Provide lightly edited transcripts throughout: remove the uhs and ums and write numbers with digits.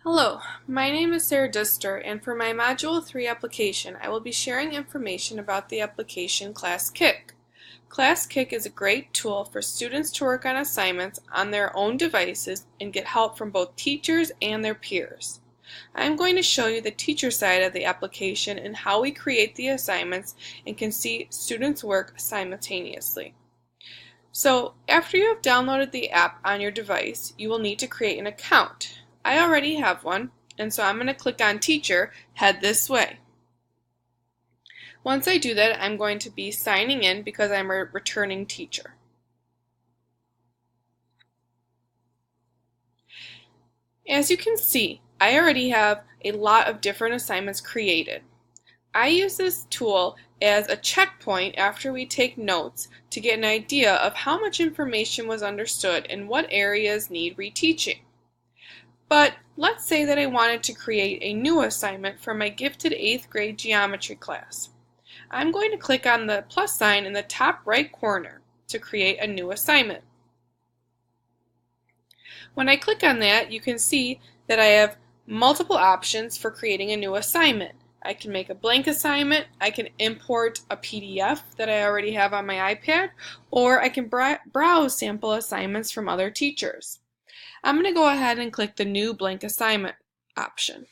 Hello, my name is Sarah Dister, and for my Module 3 application, I will be sharing information about the application Classkick. Classkick is a great tool for students to work on assignments on their own devices and get help from both teachers and their peers. I'm going to show you the teacher side of the application and how we create the assignments and can see students' work simultaneously. So, after you have downloaded the app on your device, you will need to create an account. I already have one, and so I'm going to click on Teacher, head this way. Once I do that, I'm going to be signing in because I'm a returning teacher. As you can see, I already have a lot of different assignments created. I use this tool as a checkpoint after we take notes to get an idea of how much information was understood and what areas need reteaching. But let's say that I wanted to create a new assignment for my gifted 8th grade geometry class. I'm going to click on the plus sign in the top right corner to create a new assignment. When I click on that, you can see that I have multiple options for creating a new assignment. I can make a blank assignment, I can import a PDF that I already have on my iPad, or I can browse sample assignments from other teachers. I'm going to go ahead and click the new blank assignment option.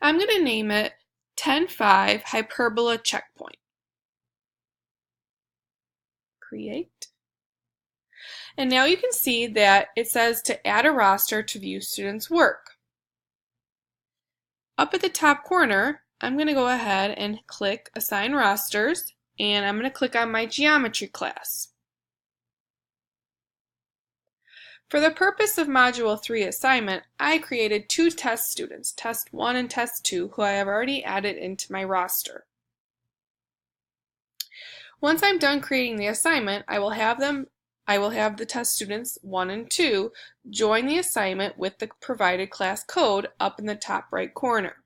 I'm going to name it 10-5 hyperbola checkpoint. Create. And now you can see that it says to add a roster to view students' work. Up at the top corner, I'm going to go ahead and click Assign Rosters, and I'm going to click on my geometry class. For the purpose of Module 3 assignment, I created two test students, Test 1 and Test 2, who I have already added into my roster. Once I'm done creating the assignment, I will have the test students 1 and 2 join the assignment with the provided class code up in the top right corner.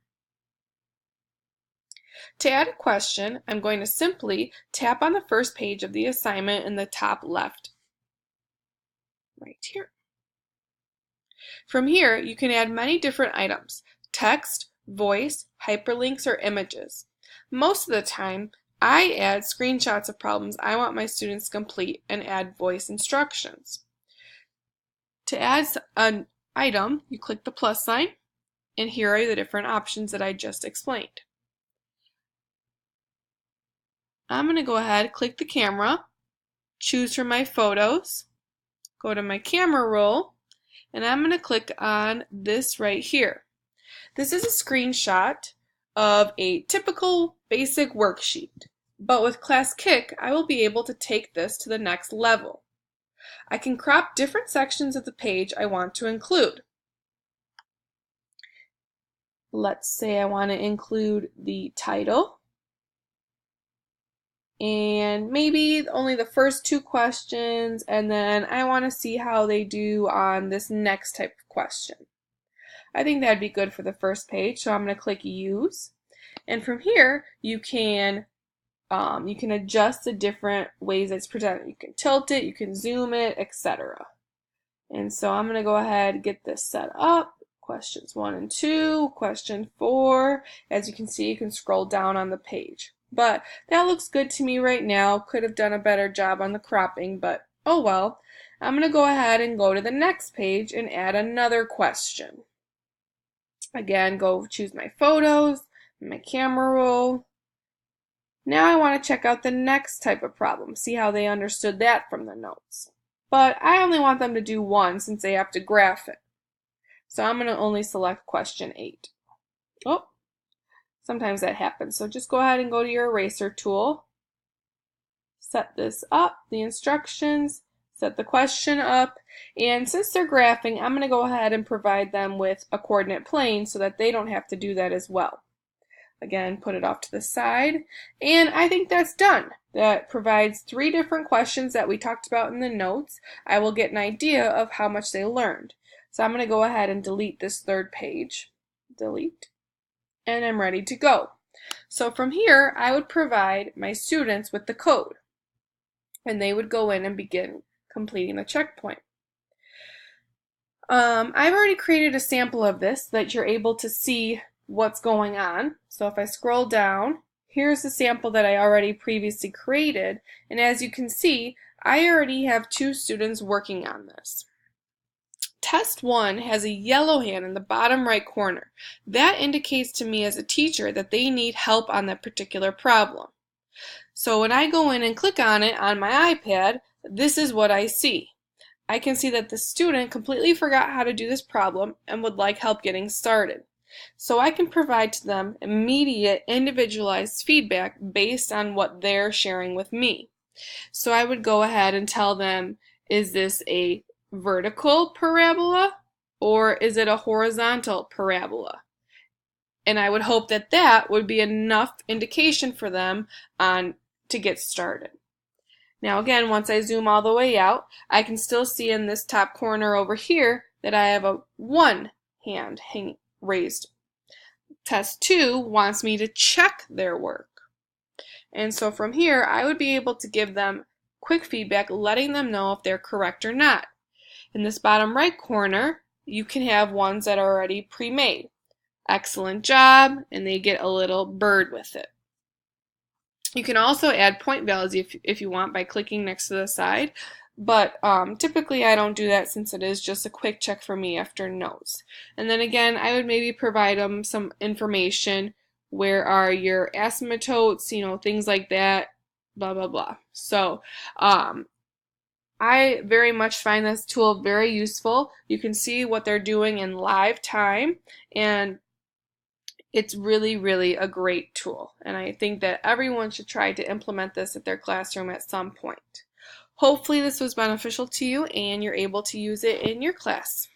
To add a question, I'm going to simply tap on the first page of the assignment in the top left, right here. From here, you can add many different items: text, voice, hyperlinks, or images. Most of the time, I add screenshots of problems I want my students to complete and add voice instructions. To add an item, you click the plus sign, and here are the different options that I just explained. I'm going to go ahead, click the camera, choose from my photos, go to my camera roll, and I'm going to click on this right here. This is a screenshot of a typical basic worksheet, but with Classkick, I will be able to take this to the next level. I can crop different sections of the page I want to include. Let's say I want to include the title, and maybe only the first two questions, and then I want to see how they do on this next type of question. I think that'd be good for the first page, so I'm going to click Use, and from here you can adjust the different ways it's presented. You can tilt it, you can zoom it, etc. And so I'm going to go ahead and get this set up. Questions 1 and 2, question 4. As you can see, you can scroll down on the page. But that looks good to me right now. Could have done a better job on the cropping, but oh well. I'm going to go ahead and go to the next page and add another question. Again, go choose my photos, my camera roll. Now I want to check out the next type of problem, see how they understood that from the notes. But I only want them to do one since they have to graph it. So I'm going to only select question 8. Oh, sometimes that happens. So just go ahead and go to your eraser tool. Set this up, the instructions, set the question up, and since they're graphing, I'm going to go ahead and provide them with a coordinate plane so that they don't have to do that as well. Again, put it off to the side, and I think that's done. That provides 3 different questions that we talked about in the notes. I will get an idea of how much they learned. So I'm going to go ahead and delete this third page. Delete. And I'm ready to go. So from here, I would provide my students with the code, and they would go in and begin completing the checkpoint. I've already created a sample of this so that you're able to see what's going on. So if I scroll down, here's the sample that I already previously created, and as you can see, I already have 2 students working on this. Test 1 has a yellow hand in the bottom right corner. That indicates to me as a teacher that they need help on that particular problem. So when I go in and click on it on my iPad, this is what I see. I can see that the student completely forgot how to do this problem and would like help getting started. So I can provide to them immediate individualized feedback based on what they're sharing with me. So I would go ahead and tell them, is this a vertical parabola or is it a horizontal parabola? And I would hope that that would be enough indication for them to get started. Now again, once I zoom all the way out, I can still see in this top corner over here that I have a 1 hand raised. Test 2 wants me to check their work. And so from here, I would be able to give them quick feedback, letting them know if they're correct or not. In this bottom right corner, you can have ones that are already pre-made. Excellent job, and they get a little bird with it. You can also add point values if you want by clicking next to the side, but typically I don't do that since it is just a quick check for me after notes. And then again, I would maybe provide them some information. Where are your asymptotes, things like that, blah, blah, blah. So I very much find this tool very useful. You can see what they're doing in live time, and it's really, really a great tool. And I think that everyone should try to implement this at their classroom at some point. Hopefully this was beneficial to you and you're able to use it in your class.